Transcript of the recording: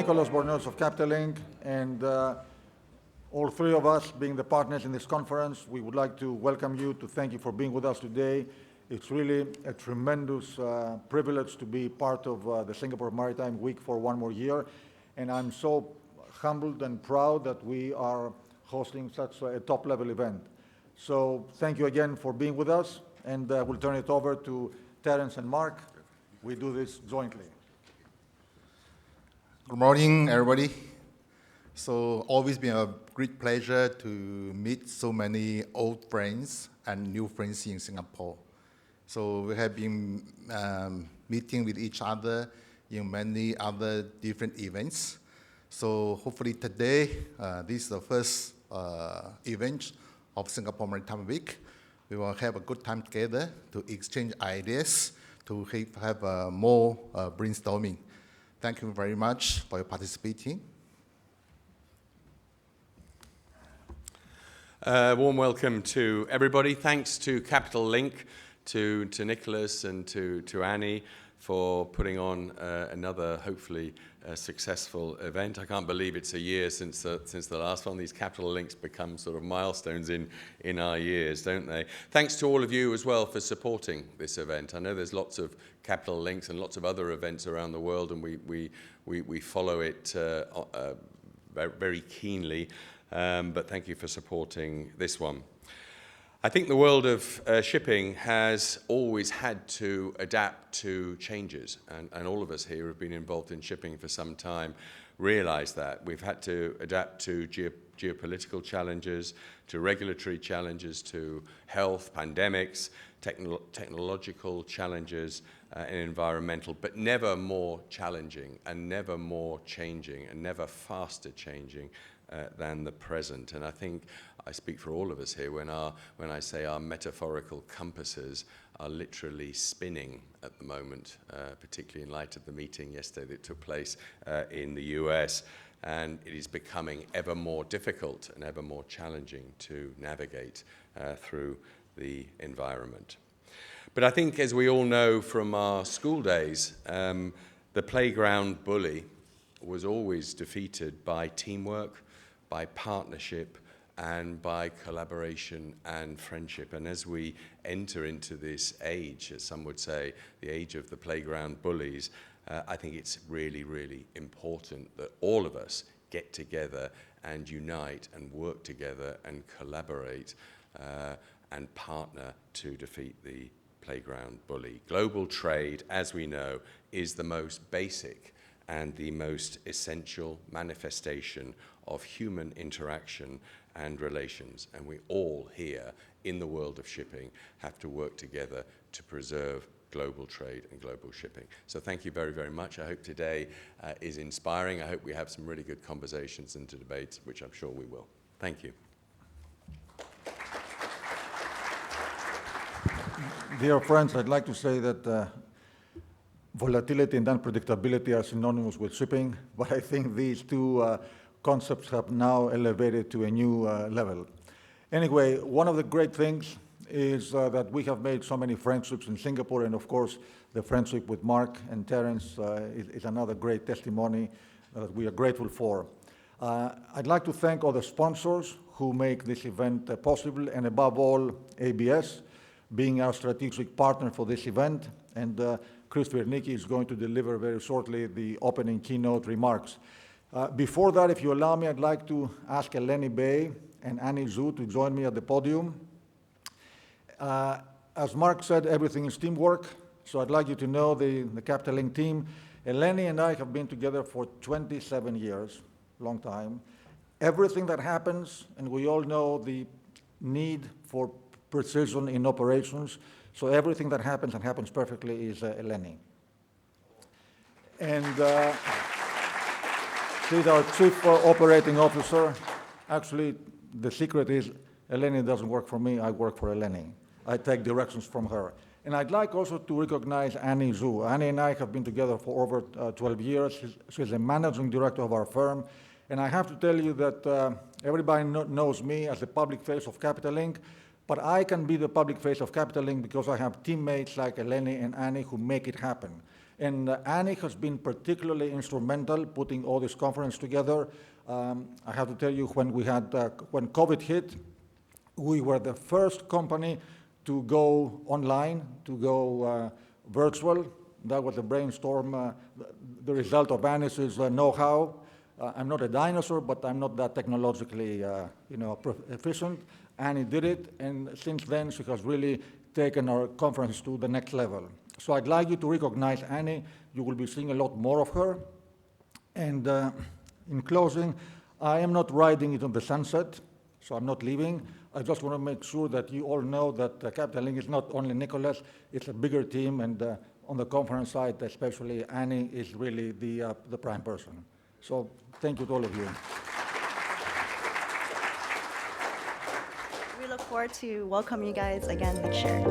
Nicolas Bornozis of Capital Link, and all three of us being the partners in this conference, we would like to welcome you, to thank you for being with us today. It's really a tremendous privilege to be part of the Singapore Maritime Week for one more year, and I'm so humbled and proud that we are hosting such a top-level event. So thank you again for being with us, and we'll turn it over to Terence and Mark. We do this jointly. Good morning, everybody. So always been a great pleasure to meet so many old friends and new friends in Singapore. So we have been meeting with each other in many other different events. So hopefully today, this is the first event of Singapore Maritime Week. We will have a good time together to exchange ideas, to have more brainstorming. Thank you very much for your participating. Warm welcome to everybody. Thanks to Capital Link, to Nicolas and to Annie for putting on another, hopefully, successful event. I can't believe it's a year since the last one. These Capital Links become sort of milestones in our years, don't they? Thanks to all of you as well for supporting this event. I know there's lots of Capital Links and lots of other events around the world, and we follow it very keenly. But thank you for supporting this one. I think the world of shipping has always had to adapt to changes, and all of us here who have been involved in shipping for some time realize that. We've had to adapt to geopolitical challenges, to regulatory challenges, to health, pandemics, technological challenges, and environmental, but never more challenging and never more changing and never faster changing than the present. And I think I speak for all of us here when I say our metaphorical compasses are literally spinning at the moment, particularly in light of the meeting yesterday that took place in the US. And it is becoming ever more difficult and ever more challenging to navigate through the environment. But I think, as we all know from our school days, the playground bully was always defeated by teamwork, by partnership, and by collaboration and friendship. And as we enter into this age, as some would say, the age of the playground bullies, I think it's really, really important that all of us get together and unite and work together and collaborate and partner to defeat the playground bully. Global trade, as we know, is the most basic and the most essential manifestation of human interaction and relations. And we all here in the world of shipping have to work together to preserve global trade and global shipping. So thank you very, very much. I hope today is inspiring. I hope we have some really good conversations and debates, which I'm sure we will. Thank you. Dear friends, I'd like to say that volatility and unpredictability are synonymous with shipping, but I think these two concepts have now elevated to a new level. Anyway, one of the great things is that we have made so many friendships in Singapore, and of course, the friendship with Mark and Terence is another great testimony that we are grateful for. I'd like to thank all the sponsors who make this event possible, and above all, ABS, being our strategic partner for this event, and Chris Vernicki is going to deliver very shortly the opening keynote remarks. Before that, if you allow me, I'd like to ask Eleni Bey and Annie Zhao to join me at the podium. As Mark said, everything is teamwork, so I'd like you to know the Capital Link team. Eleni and I have been together for 27 years, long time. Everything that happens, and we all know the need for precision in operations, so everything that happens and happens perfectly is Eleni. And she's our Chief Operating Officer. Actually, the secret is Eleni doesn't work for me, I work for Eleni. I take directions from her. And I'd like also to recognize Annie Zhao. Annie and I have been together for over 12 years. She's the managing director of our firm. And I have to tell you that everybody knows me as the public face of Capital Link, but I can be the public face of Capital Link because I have teammates like Eleni and Annie who make it happen. And Annie has been particularly instrumental putting all this conference together. I have to tell you, when COVID hit, we were the first company to go online, to go virtual. That was a brainstorm. The result of Annie's is know-how. I'm not a dinosaur, but I'm not that technologically efficient. Annie did it, and since then she has really taken our conference to the next level. So I'd like you to recognize Annie. You will be seeing a lot more of her. And in closing, I am not riding into the sunset, so I'm not leaving. I just want to make sure that you all know that Capital Link is not only Nicolas, it's a bigger team, and on the conference side, especially Annie is really the prime person. So thank you to all of you. We look forward to welcome you guys again next year.